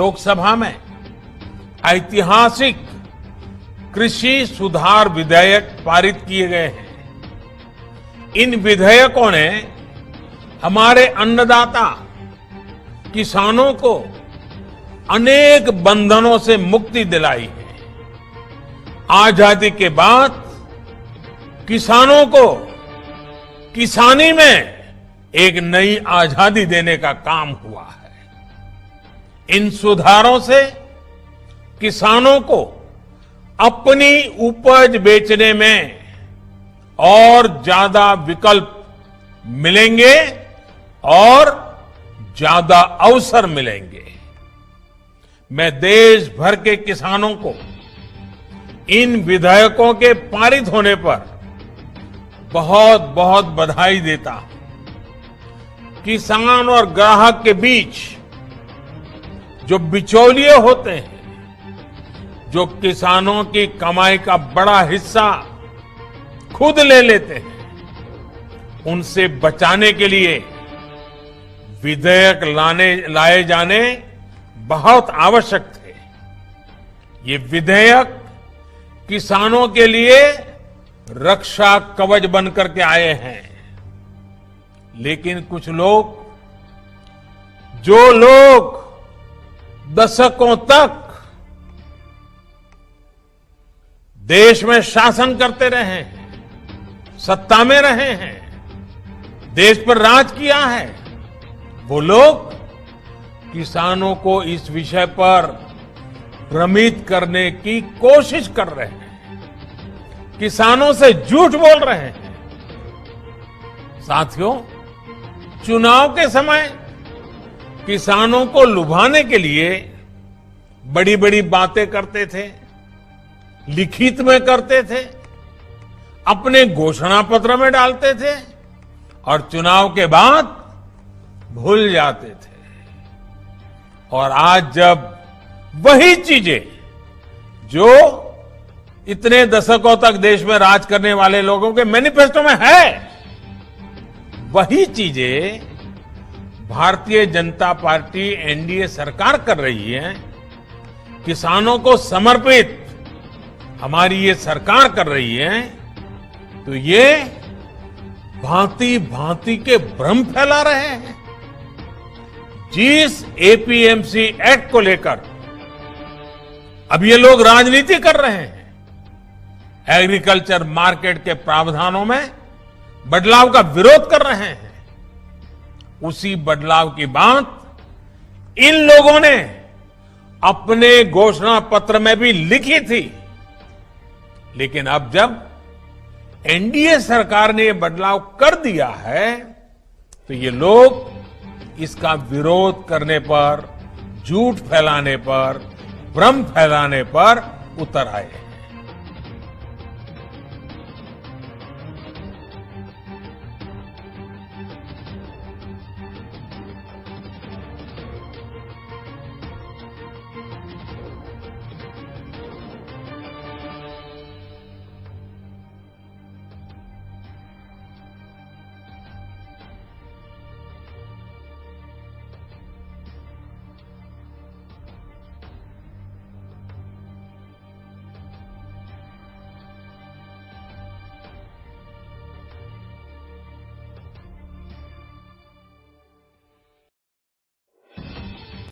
लोकसभा में ऐतिहासिक कृषि सुधार विधेयक पारित किए गए हैं। इन विधेयकों ने हमारे अन्नदाता किसानों को अनेक बंधनों से मुक्ति दिलाई है। आजादी के बाद किसानों को किसानी में एक नई आजादी देने का काम हुआ है। इन सुधारों से किसानों को अपनी उपज बेचने में और ज्यादा विकल्प मिलेंगे और ज्यादा अवसर मिलेंगे। मैं देश भर के किसानों को इन विधेयकों के पारित होने पर बहुत बहुत बधाई देता हूं। किसान और ग्राहक के बीच जो बिचौलिए होते हैं, जो किसानों की कमाई का बड़ा हिस्सा खुद ले लेते हैं, उनसे बचाने के लिए विधेयक लाए जाने बहुत आवश्यक थे। ये विधेयक किसानों के लिए रक्षा कवच बनकर के आए हैं। लेकिन कुछ लोग, जो लोग दशकों तक देश में शासन करते रहे हैं, सत्ता में रहे हैं, देश पर राज किया है, वो लोग किसानों को इस विषय पर भ्रमित करने की कोशिश कर रहे हैं, किसानों से झूठ बोल रहे हैं। साथियों, चुनाव के समय किसानों को लुभाने के लिए बड़ी बड़ी बातें करते थे, लिखित में करते थे, अपने घोषणा पत्र में डालते थे और चुनाव के बाद भूल जाते थे। और आज जब वही चीजें जो इतने दशकों तक देश में राज करने वाले लोगों के मैनिफेस्टो में है, वही चीजें भारतीय जनता पार्टी एनडीए सरकार कर रही है, किसानों को समर्पित हमारी ये सरकार कर रही है, तो ये भांति भांति के भ्रम फैला रहे हैं। जिस एपीएमसी एक्ट को लेकर अब ये लोग राजनीति कर रहे हैं, एग्रीकल्चर मार्केट के प्रावधानों में बदलाव का विरोध कर रहे हैं, उसी बदलाव की बात इन लोगों ने अपने घोषणा पत्र में भी लिखी थी। लेकिन अब जब एनडीए सरकार ने यह बदलाव कर दिया है, तो ये लोग इसका विरोध करने पर, झूठ फैलाने पर, भ्रम फैलाने पर उतर आए हैं।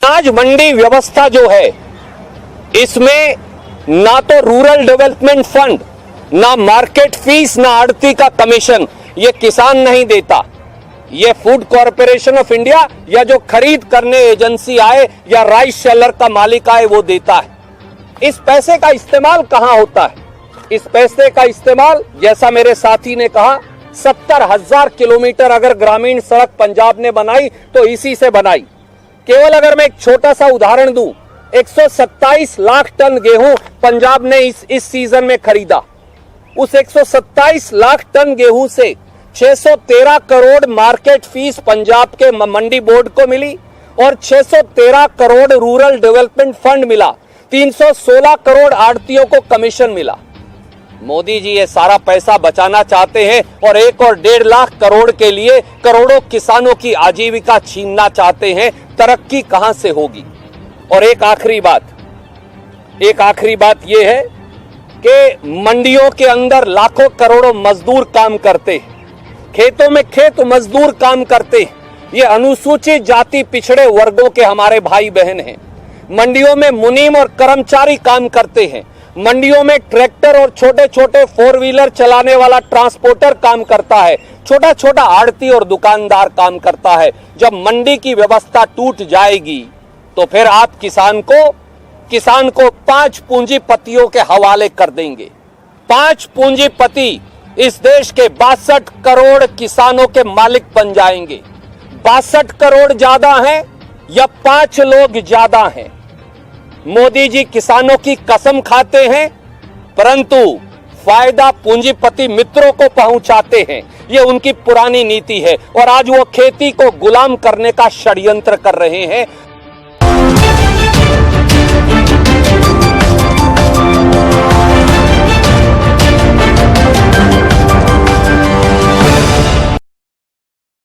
आज मंडी व्यवस्था जो है, इसमें ना तो रूरल डेवलपमेंट फंड, ना मार्केट फीस, ना आड़ती का कमीशन ये किसान नहीं देता। ये फूड कॉरपोरेशन ऑफ इंडिया या जो खरीद करने एजेंसी आए या राइस सेलर का मालिक आए वो देता है। इस पैसे का इस्तेमाल कहां होता है? इस पैसे का इस्तेमाल, जैसा मेरे साथी ने कहा, 70,000 किलोमीटर अगर ग्रामीण सड़क पंजाब ने बनाई तो इसी से बनाई। केवल अगर मैं एक छोटा सा उदाहरण दूं, 127 लाख टन गेहूं पंजाब ने इस सीजन में खरीदा। उस 127 लाख टन गेहूं से 613 करोड़ मार्केट फीस पंजाब के मंडी बोर्ड को मिली और 613 करोड़ रूरल डेवलपमेंट फंड मिला, 316 करोड़ आड़तियों को कमीशन मिला। मोदी जी ये सारा पैसा बचाना चाहते हैं और 1 और 1.5 लाख करोड़ के लिए करोड़ों किसानों की आजीविका छीनना चाहते हैं। तरक्की कहां से होगी? और एक आखिरी बात यह है कि मंडियों के अंदर लाखों करोड़ों मजदूर काम करते हैं, खेतों में खेत मजदूर काम करते हैं। ये अनुसूचित जाति पिछड़े वर्गों के हमारे भाई बहन हैं। मंडियों में मुनीम और कर्मचारी काम करते हैं। मंडियों में ट्रैक्टर और छोटे छोटे 4 व्हीलर चलाने वाला ट्रांसपोर्टर काम करता है। छोटा छोटा आड़ती और दुकानदार काम करता है। जब मंडी की व्यवस्था टूट जाएगी तो फिर आप किसान को 5 पूंजीपतियों के हवाले कर देंगे। 5 पूंजीपति इस देश के 62 करोड़ किसानों के मालिक बन जाएंगे। 62 करोड़ ज्यादा हैं या 5 लोग ज्यादा हैं? मोदी जी किसानों की कसम खाते हैं, परंतु फायदा पूंजीपति मित्रों को पहुंचाते हैं। यह उनकी पुरानी नीति है और आज वो खेती को गुलाम करने का षड्यंत्र कर रहे हैं।